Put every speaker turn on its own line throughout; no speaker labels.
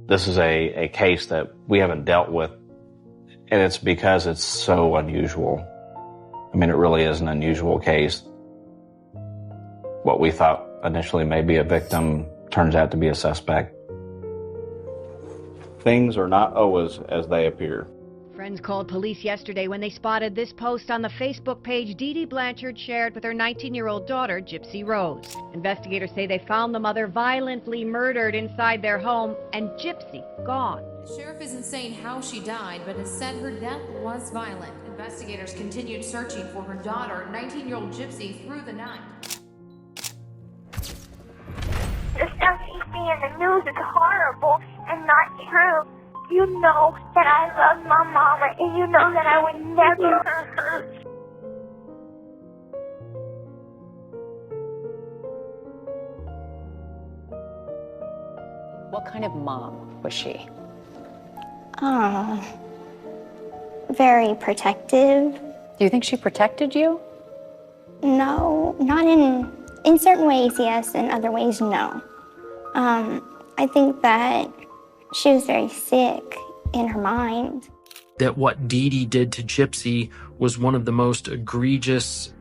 This is a case that we haven't dealt with, and it's because it's so unusual. I mean, it really is an unusual case. What we thought initially may be a victim turns out to be a suspect. Things are not always as they appear.
Friends called police yesterday when they spotted this post on the Facebook page DeeDee Blanchard shared with her 19-year-old daughter, Gypsy Rose. Investigators say they found the mother violently murdered inside their home and Gypsy gone.
The sheriff isn't saying how she died, but has said her death was violent. Investigators continued searching for her daughter, 19-year-old Gypsy, through the night.
The stuff you see in the news is horrible and not true. You know that I love my mama, and you know that I would never hurt her.
What kind of mom was she?
Very protective.
Do you think she protected you?
No, not in certain ways, yes, in other ways, no. I think that she was very sick in her mind.
That what Dee Dee did to Gypsy was one of the most egregious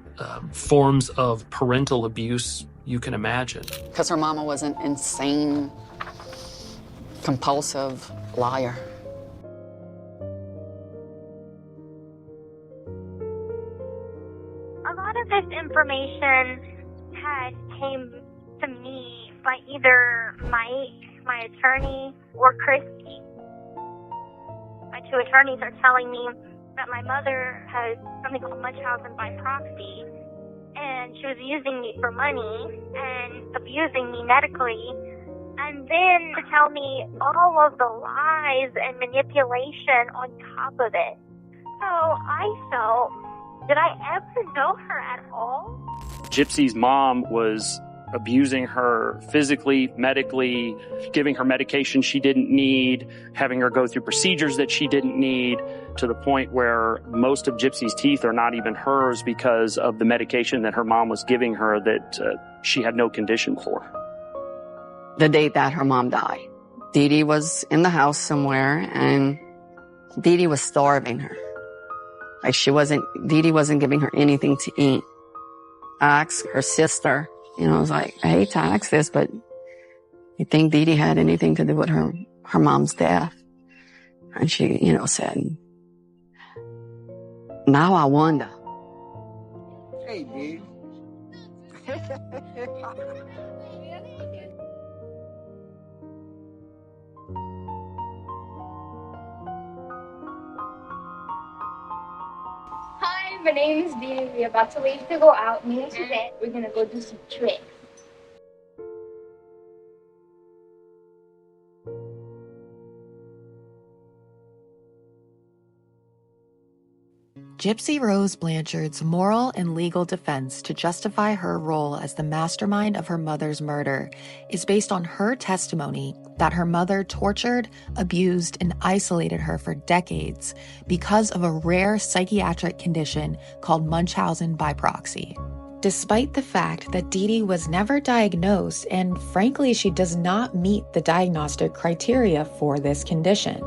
forms of parental abuse you can imagine.
Because her mama was an insane, compulsive liar.
A lot of this information came to me by either Mike, my attorney, or Christy. My two attorneys are telling me that my mother has something called Munchausen by proxy, and she was using me for money and abusing me medically, and then to tell me all of the lies and manipulation on top of it. So I felt, did I ever know her at all?
Gypsy's mom was abusing her physically, medically, giving her medication she didn't need, having her go through procedures that she didn't need, to the point where most of Gypsy's teeth are not even hers because of the medication that her mom was giving her that she had no condition for.
The day that her mom died, Dee Dee was in the house somewhere, and Dee Dee was starving her. Like Dee Dee wasn't giving her anything to eat. I asked her sister, I was like, I hate to ask this, but you think Dee Dee had anything to do with her mom's death? And she, said, now I wonder.
Hey, Dee.
Hi, my name is Dee Dee. We're about to leave to go out. Me and Suzette, we're gonna go do some tricks.
Gypsy Rose Blanchard's moral and legal defense to justify her role as the mastermind of her mother's murder is based on her testimony that her mother tortured, abused, and isolated her for decades because of a rare psychiatric condition called Munchausen by proxy. Despite the fact that Dee Dee was never diagnosed, and frankly, she does not meet the diagnostic criteria for this condition.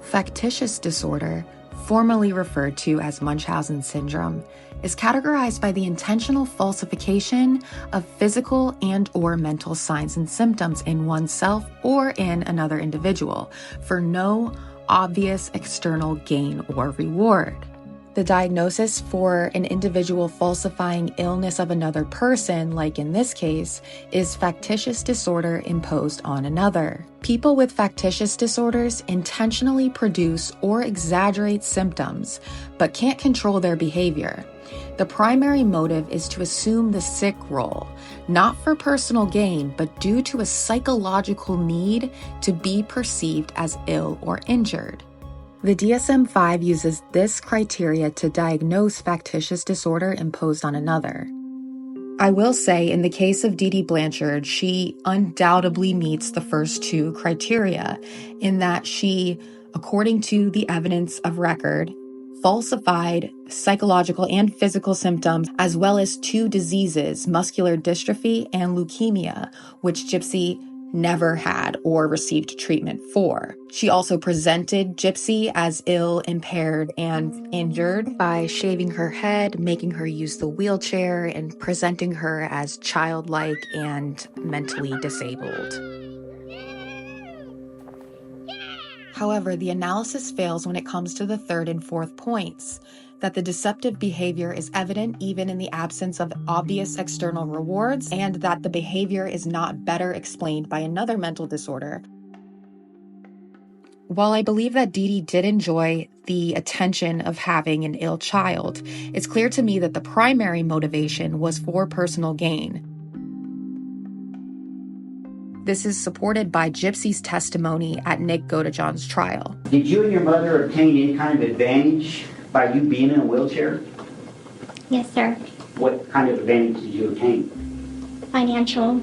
Factitious disorder, formerly referred to as Munchausen syndrome, is categorized by the intentional falsification of physical and/or mental signs and symptoms in oneself or in another individual for no obvious external gain or reward. The diagnosis for an individual falsifying illness of another person, like in this case, is factitious disorder imposed on another. People with factitious disorders intentionally produce or exaggerate symptoms, but can't control their behavior. The primary motive is to assume the sick role, not for personal gain, but due to a psychological need to be perceived as ill or injured. The DSM-5 uses this criteria to diagnose factitious disorder imposed on another. I will say, in the case of DeeDee Blanchard, she undoubtedly meets the first two criteria in that she, according to the evidence of record, falsified psychological and physical symptoms, as well as two diseases, muscular dystrophy and leukemia, which Gypsy never had or received treatment for. She also presented Gypsy as ill, impaired, and injured by shaving her head, making her use the wheelchair, and presenting her as childlike and mentally disabled. However, the analysis fails when it comes to the third and fourth points, that the deceptive behavior is evident even in the absence of obvious external rewards, and that the behavior is not better explained by another mental disorder. While I believe that DeeDee did enjoy the attention of having an ill child, it's clear to me that the primary motivation was for personal gain. This is supported by Gypsy's testimony at Nick Godejohn's trial.
Did you and your mother obtain any kind of advantage by you being in a wheelchair?
Yes, sir.
What kind of advantage did you obtain?
Financial,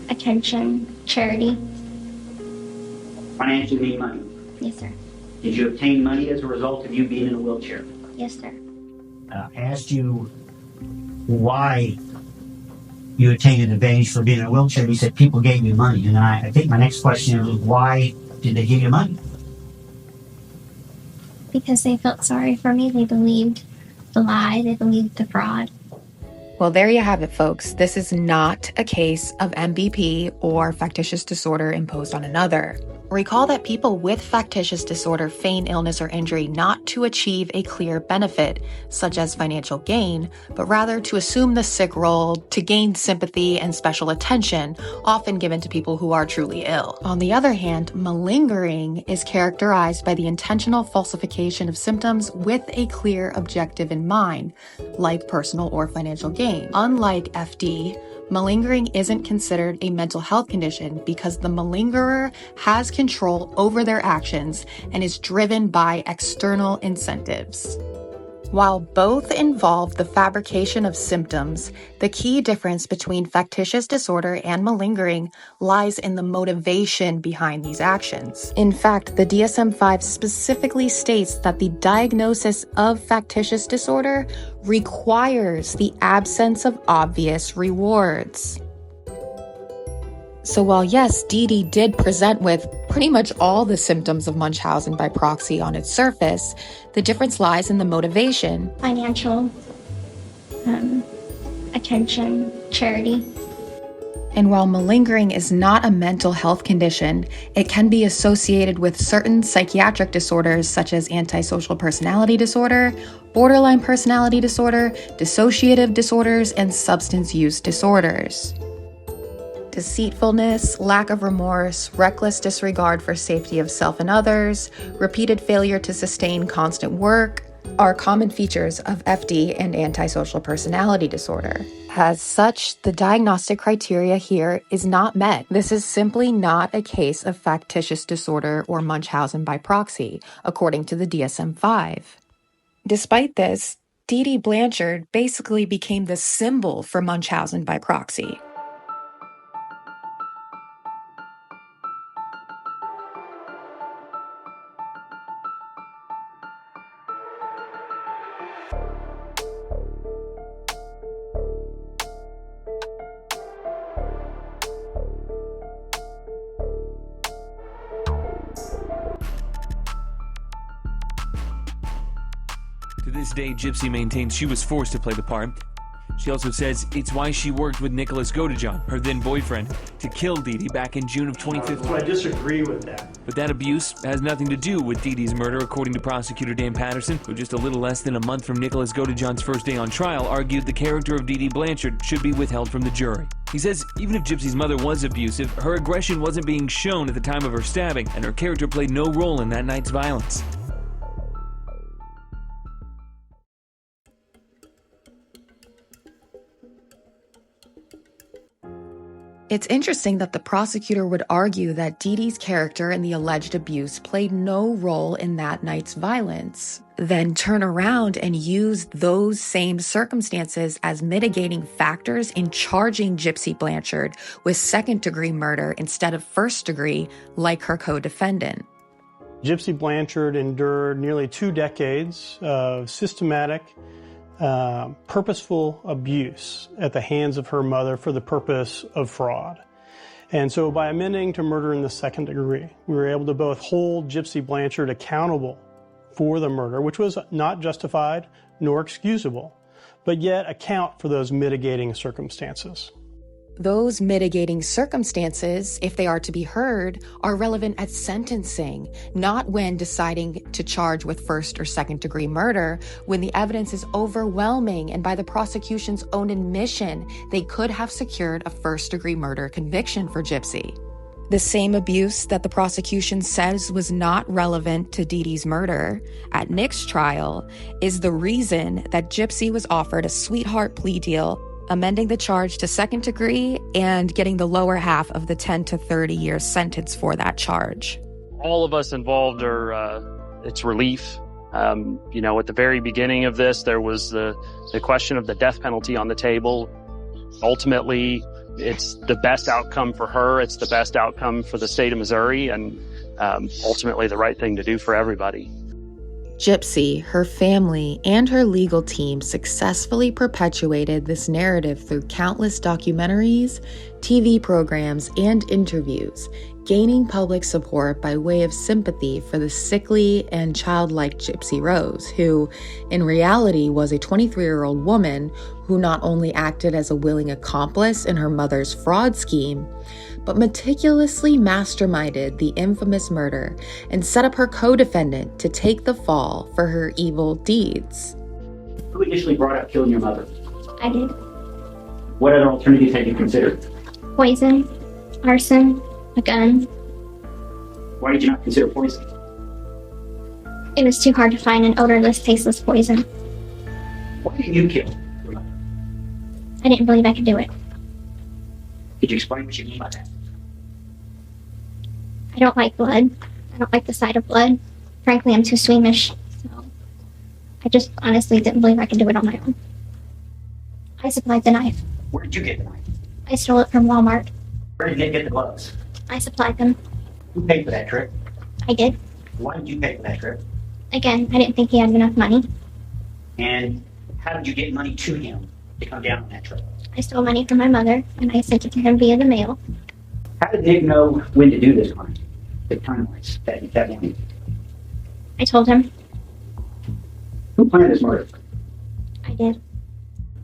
attention, charity.
Financially mean money?
Yes, sir.
Did you obtain money as a result of you being in a wheelchair?
Yes, sir.
I asked you why you attained an advantage for being in a wheelchair. You said people gave you money. And I think my next question is, why did they give you money?
Because they felt sorry for me. They believed the lie. They believed the fraud.
Well, there you have it, folks. This is not a case of MBP or factitious disorder imposed on another. Recall that people with factitious disorder feign illness or injury not to achieve a clear benefit, such as financial gain, but rather to assume the sick role to gain sympathy and special attention, often given to people who are truly ill. On the other hand, malingering is characterized by the intentional falsification of symptoms with a clear objective in mind, like personal or financial gain. Unlike FD, malingering isn't considered a mental health condition because the malingerer has control over their actions and is driven by external incentives. While both involve the fabrication of symptoms, the key difference between factitious disorder and malingering lies in the motivation behind these actions. In fact, the DSM-5 specifically states that the diagnosis of factitious disorder requires the absence of obvious rewards. So while yes, DeeDee did present with pretty much all the symptoms of Munchausen by proxy on its surface, the difference lies in the motivation.
Financial, attention, charity.
And while malingering is not a mental health condition, it can be associated with certain psychiatric disorders such as antisocial personality disorder, borderline personality disorder, dissociative disorders, and substance use disorders. Deceitfulness, lack of remorse, reckless disregard for safety of self and others, repeated failure to sustain constant work are common features of FD and antisocial personality disorder. As such, the diagnostic criteria here is not met. This is simply not a case of factitious disorder or Munchausen by proxy, according to the DSM-5. Despite this, DeeDee Blanchard basically became the symbol for Munchausen by proxy.
To this day, Gypsy maintains she was forced to play the part. She also says it's why she worked with Nicholas Godejohn, her then boyfriend, to kill DeeDee back in June of 2015.
I disagree with that.
But that abuse has nothing to do with DeeDee's murder, according to prosecutor Dan Patterson, who just a little less than a month from Nicholas Godejohn's first day on trial argued the character of DeeDee Blanchard should be withheld from the jury. He says even if Gypsy's mother was abusive, her aggression wasn't being shown at the time of her stabbing, and her character played no role in that night's violence.
It's interesting that the prosecutor would argue that DeeDee's character and the alleged abuse played no role in that night's violence, then turn around and use those same circumstances as mitigating factors in charging Gypsy Blanchard with second-degree murder instead of first-degree, like her co-defendant.
Gypsy Blanchard endured nearly 2 decades of systematic, purposeful abuse at the hands of her mother for the purpose of fraud. And so by amending to murder in the second degree, we were able to both hold Gypsy Blanchard accountable for the murder, which was not justified nor excusable, but yet account for those mitigating circumstances.
Those mitigating circumstances, if they are to be heard, are relevant at sentencing, not when deciding to charge with first or second degree murder, when the evidence is overwhelming and by the prosecution's own admission, they could have secured a first degree murder conviction for Gypsy. The same abuse that the prosecution says was not relevant to Dee Dee's murder at Nick's trial is the reason that Gypsy was offered a sweetheart plea deal, amending the charge to second degree and getting the lower half of the 10 to 30 year sentence for that charge.
All of us involved it's relief. At the very beginning of this, there was the question of the death penalty on the table. Ultimately, it's the best outcome for her. It's the best outcome for the state of Missouri, and ultimately the right thing to do for everybody.
Gypsy, her family, and her legal team successfully perpetuated this narrative through countless documentaries, TV programs, and interviews, gaining public support by way of sympathy for the sickly and childlike Gypsy Rose, who, in reality, was a 23-year-old woman who not only acted as a willing accomplice in her mother's fraud scheme, but meticulously masterminded the infamous murder and set up her co-defendant to take the fall for her evil deeds.
Who initially brought up killing your mother?
I did.
What other alternatives had you considered?
Poison, arson, a gun.
Why did you not consider poison?
It was too hard to find an odorless, tasteless poison.
Why didn't you kill your mother?
I didn't believe I could do it.
Could you explain what you mean by that?
I don't like blood. I don't like the sight of blood. Frankly, I'm too squeamish. So I just honestly didn't believe I could do it on my own. I supplied the knife.
Where did you get the knife?
I stole it from Walmart.
Where did you get the gloves?
I supplied them.
Who paid for that trip?
I did.
Why did you pay for that trip?
Again, I didn't think he had enough money.
And how did you get money to him to come down on that trip?
I stole money from my mother, and I sent it to him via the mail.
How did Nick know when to do this crime? The timelines that morning.
I told him.
Who planned this murder?
I did.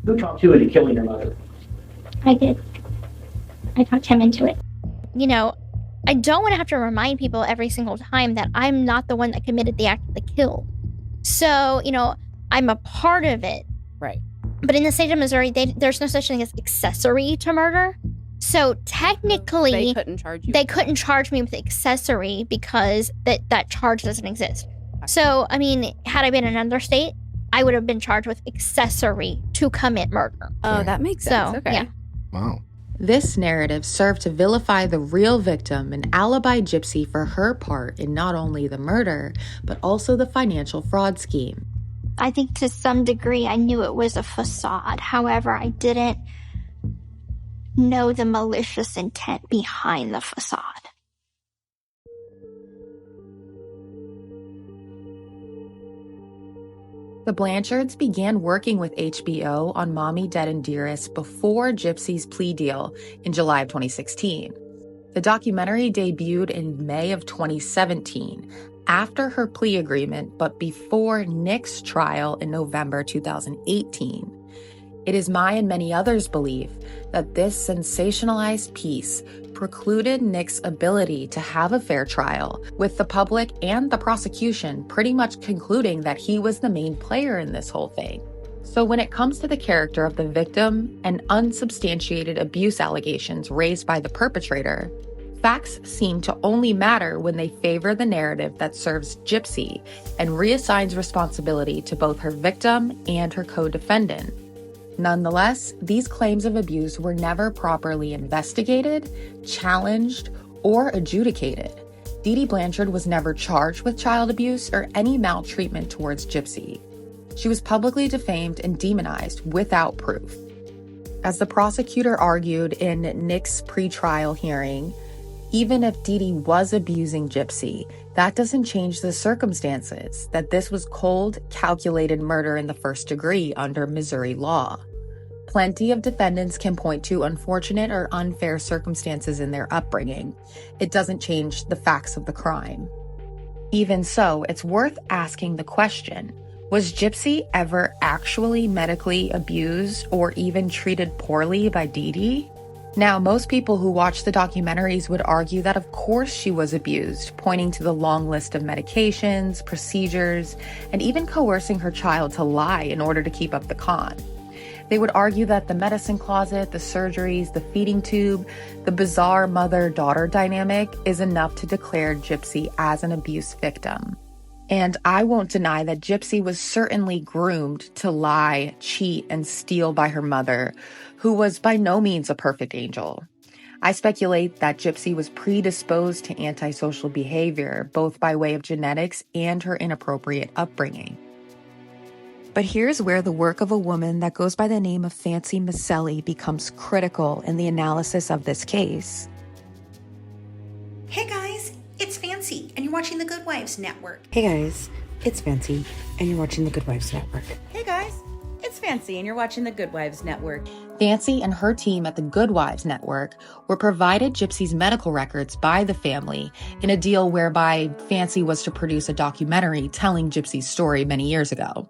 Who talked you into killing your mother?
I did. I talked him into it.
You know, I don't want to have to remind people every single time that I'm not the one that committed the act of the kill. So, I'm a part of it.
Right.
But in the state of Missouri, there's no such thing as accessory to murder. So technically,
they couldn't charge you.
They couldn't charge me with accessory because that charge doesn't exist. So, had I been in another state, I would have been charged with accessory to commit murder.
Oh, that makes sense.
So,
okay.
Yeah.
Wow.
This narrative served to vilify the real victim and alibi Gypsy for her part in not only the murder, but also the financial fraud scheme.
I think to some degree I knew it was a facade. However, I didn't know the malicious intent behind the facade.
The Blanchards began working with HBO on Mommy Dead and Dearest before Gypsy's plea deal in July of 2016. The documentary debuted in May of 2017, after her plea agreement, but before Nick's trial in November 2018. It is my and many others' belief that this sensationalized piece precluded Nick's ability to have a fair trial, with the public and the prosecution pretty much concluding that he was the main player in this whole thing. So when it comes to the character of the victim and unsubstantiated abuse allegations raised by the perpetrator, facts seem to only matter when they favor the narrative that serves Gypsy and reassigns responsibility to both her victim and her co-defendant. Nonetheless, these claims of abuse were never properly investigated, challenged, or adjudicated. DeeDee Blanchard was never charged with child abuse or any maltreatment towards Gypsy. She was publicly defamed and demonized without proof. As the prosecutor argued in Nick's pretrial hearing, even if DeeDee was abusing Gypsy, that doesn't change the circumstances that this was cold, calculated murder in the first degree under Missouri law. Plenty of defendants can point to unfortunate or unfair circumstances in their upbringing. It doesn't change the facts of the crime. Even so, it's worth asking the question, was Gypsy ever actually medically abused or even treated poorly by Dee Dee? Now, most people who watch the documentaries would argue that of course she was abused, pointing to the long list of medications, procedures, and even coercing her child to lie in order to keep up the con. They would argue that the medicine closet, the surgeries, the feeding tube, the bizarre mother-daughter dynamic is enough to declare Gypsy as an abuse victim. And I won't deny that Gypsy was certainly groomed to lie, cheat, and steal by her mother, who was by no means a perfect angel. I speculate that Gypsy was predisposed to antisocial behavior, both by way of genetics and her inappropriate upbringing. But here's where the work of a woman that goes by the name of Fancy Maselli becomes critical in the analysis of this case.
Hey guys, it's Fancy, and you're watching the Good Wives Network.
Hey guys, it's Fancy, and you're watching the Good Wives Network.
Hey guys, it's Fancy, and you're watching the Good Wives Network.
Fancy and her team at the Good Wives Network were provided Gypsy's medical records by the family in a deal whereby Fancy was to produce a documentary telling Gypsy's story many years ago.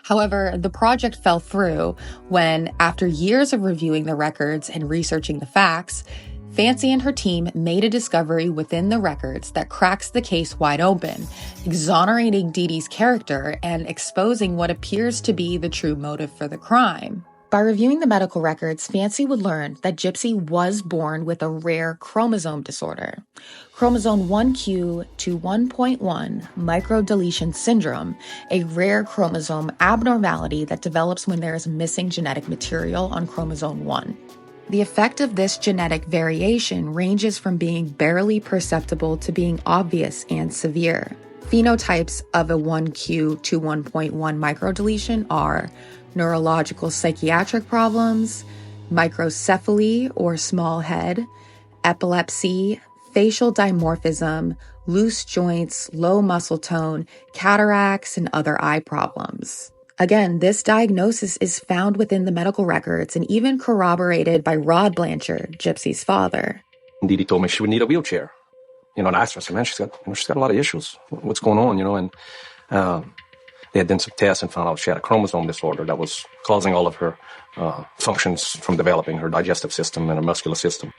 However, the project fell through when, after years of reviewing the records and researching the facts, Fancy and her team made a discovery within the records that cracks the case wide open, exonerating Dee Dee's character and exposing what appears to be the true motive for the crime. By reviewing the medical records, Fancy would learn that Gypsy was born with a rare chromosome disorder. Chromosome 1q to 1.1 microdeletion syndrome, a rare chromosome abnormality that develops when there is missing genetic material on chromosome 1. The effect of this genetic variation ranges from being barely perceptible to being obvious and severe. Phenotypes of a 1q to 1.1 microdeletion are neurological psychiatric problems, microcephaly or small head, epilepsy, facial dimorphism, loose joints, low muscle tone, cataracts, and other eye problems. Again, this diagnosis is found within the medical records and even corroborated by Rod Blanchard, Gypsy's father.
Dee Dee told me she would need a wheelchair. And I asked her, I said, man, she's got a lot of issues. What's going on, And they had done some tests and found out she had a chromosome disorder that was causing all of her functions from developing, her digestive system and her muscular system.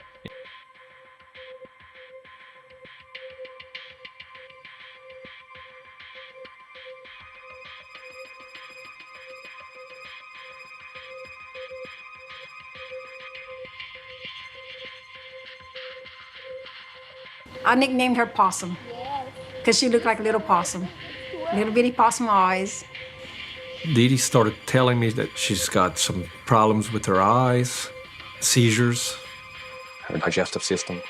I nicknamed her Possum because she looked like a little possum, little bitty possum eyes.
Dee Dee started telling me that she's got some problems with her eyes, seizures,
her digestive system.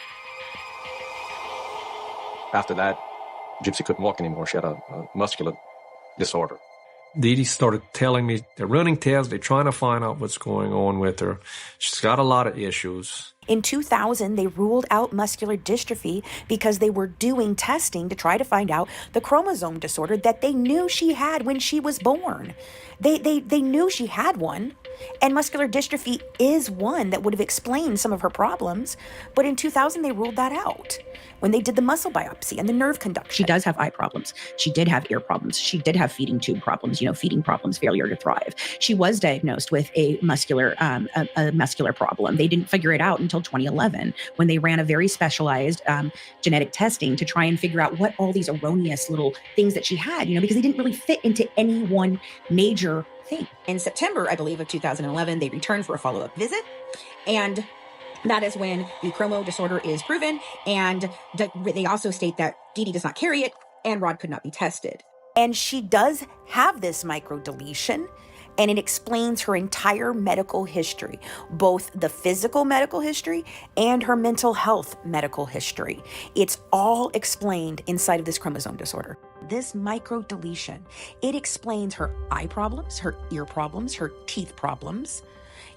After that, Gypsy couldn't walk anymore. She had a muscular disorder.
Dee Dee started telling me they're running tests, they're trying to find out what's going on with her. She's got a lot of issues.
In 2000, they ruled out muscular dystrophy because they were doing testing to try to find out the chromosome disorder that they knew she had when she was born. They knew she had one, and muscular dystrophy is one that would have explained some of her problems. But in 2000, they ruled that out when they did the muscle biopsy and the nerve conduction.
She does have eye problems. She did have ear problems. She did have feeding tube problems, feeding problems, failure to thrive. She was diagnosed with a muscular problem. They didn't figure it out until 2011 when they ran a very specialized genetic testing to try and figure out what all these erroneous little things that she had, because they didn't really fit into any one major thing.
In September, I believe, of 2011, they returned for a follow-up visit, and that is when the chromo disorder is proven, and they also state that Dee Dee does not carry it, and Rod could not be tested.
And she does have this microdeletion, and it explains her entire medical history, both the physical medical history and her mental health medical history. It's all explained inside of this chromosome disorder. This microdeletion, it explains her eye problems, her ear problems, her teeth problems.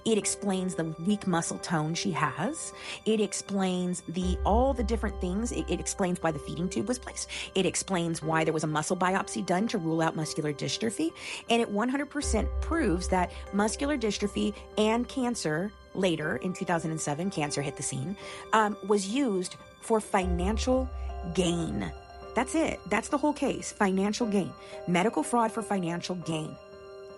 It explains the weak muscle tone she has. It explains all the different things. It explains why the feeding tube was placed. It explains why there was a muscle biopsy done to rule out muscular dystrophy. And it 100% proves that muscular dystrophy and cancer, later in 2007, cancer hit the scene, was used for financial gain. That's it. That's the whole case. Financial gain. Medical fraud for financial gain.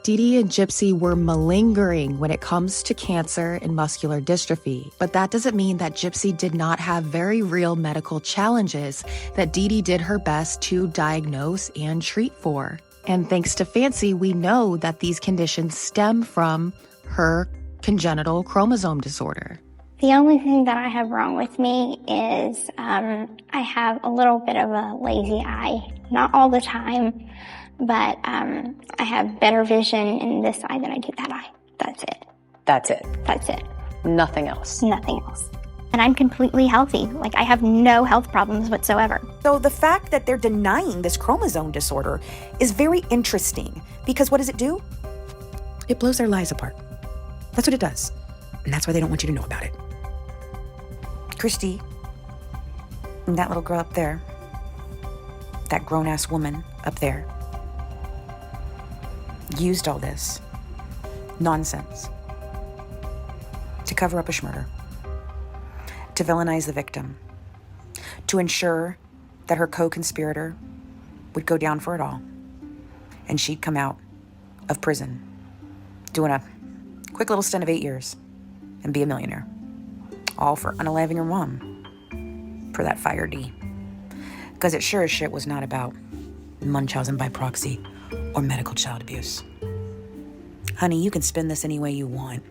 DeeDee and Gypsy were malingering when it comes to cancer and muscular dystrophy, but that doesn't mean that Gypsy did not have very real medical challenges that DeeDee did her best to diagnose and treat for. And thanks to Fancy, we know that these conditions stem from her congenital chromosome disorder.
The only thing that I have wrong with me is I have a little bit of a lazy eye. Not all the time, but I have better vision in this eye than I do that eye. That's it.
That's it.
That's it.
Nothing else.
Nothing else. And I'm completely healthy. Like, I have no health problems whatsoever.
So the fact that they're denying this chromosome disorder is very interesting, because what does it do? It blows their lives apart. That's what it does. And that's why they don't want you to know about it. Christy, and that little girl up there, that grown-ass woman up there, used all this nonsense to cover up a murder, to villainize the victim, to ensure that her co-conspirator would go down for it all, and she'd come out of prison doing a quick little stint of 8 years and be a millionaire. All for unaliving her mom for that fire D. Because it sure as shit was not about Munchausen by proxy or medical child abuse. Honey, you can spin this any way you want,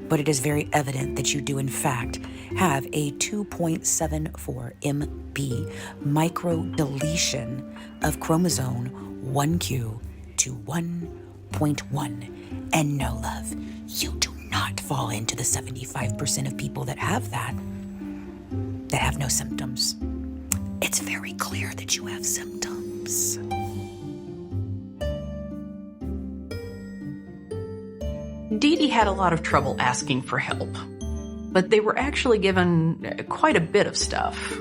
but it is very evident that you do in fact have a 2.74 MB microdeletion of chromosome 1Q to 1.1. And no, love, you do not fall into the 75% of people that have that have no symptoms. It's very clear that you have symptoms.
DeeDee had a lot of trouble asking for help, but they were actually given quite a bit of stuff,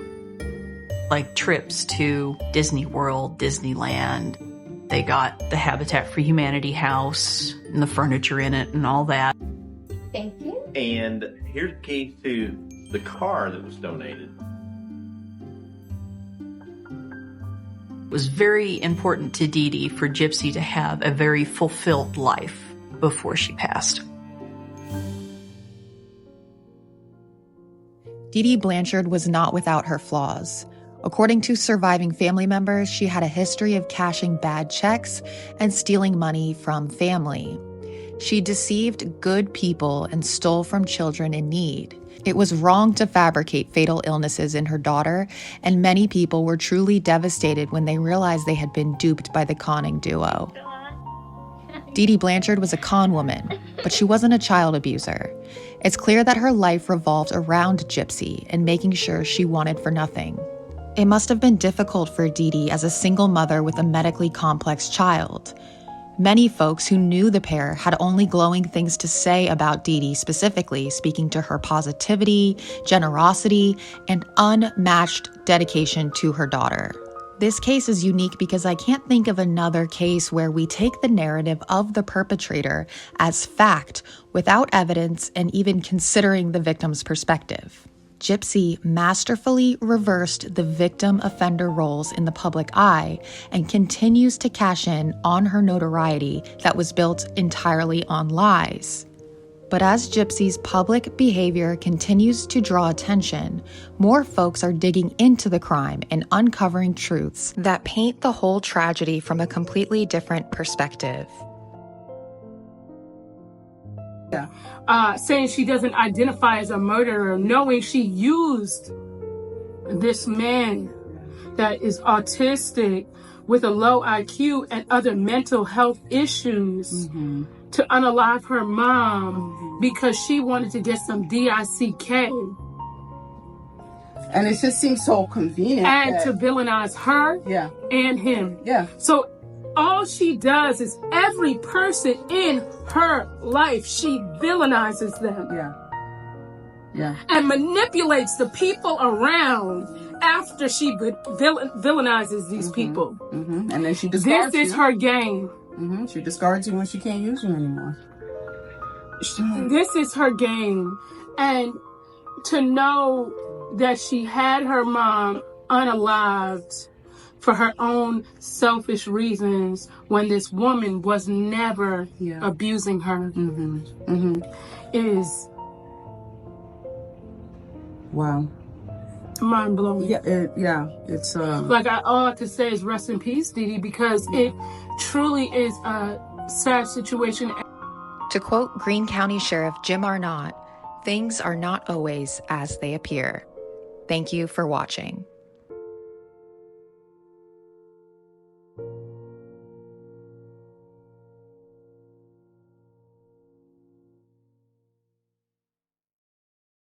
like trips to Disney World, Disneyland. They got the Habitat for Humanity house and the furniture in it and all that.
Thank you.
And here's the key to the car that was donated.
It was very important to DeeDee for Gypsy to have a very fulfilled life before she passed.
DeeDee Blanchard was not without her flaws. According to surviving family members, she had a history of cashing bad checks and stealing money from family. She deceived good people and stole from children in need. It was wrong to fabricate fatal illnesses in her daughter, and many people were truly devastated when they realized they had been duped by the conning duo. DeeDee Blanchard was a con woman, but she wasn't a child abuser. It's clear that her life revolved around Gypsy and making sure she wanted for nothing. It must have been difficult for DeeDee as a single mother with a medically complex child. Many folks who knew the pair had only glowing things to say about DeeDee, specifically speaking to her positivity, generosity, and unmatched dedication to her daughter. This case is unique because I can't think of another case where we take the narrative of the perpetrator as fact without evidence and even considering the victim's perspective. Gypsy masterfully reversed the victim-offender roles in the public eye and continues to cash in on her notoriety that was built entirely on lies. But as Gypsy's public behavior continues to draw attention, more folks are digging into the crime and uncovering truths that paint the whole tragedy from a completely different perspective.
Saying she doesn't identify as a murderer, knowing she used this man that is autistic with a low IQ and other mental health issues to unalive her mom because she wanted to get some DICK.
And it just seems so convenient.
And to villainize her and him. So all she does is every person in her life, she villainizes them.
Yeah.
And manipulates the people around after she villainizes these people.
And then she discards
This is her game.
She discards you when she can't use you anymore.
This is her game. And to know that she had her mom unalived for her own selfish reasons when this woman was never abusing her is
wow,
mind-blowing.
It's
like all I could say is rest in peace, Dee Dee, because it truly is a sad situation.
To quote Greene County Sheriff Jim Arnott, things are not always as they appear. Thank you for watching.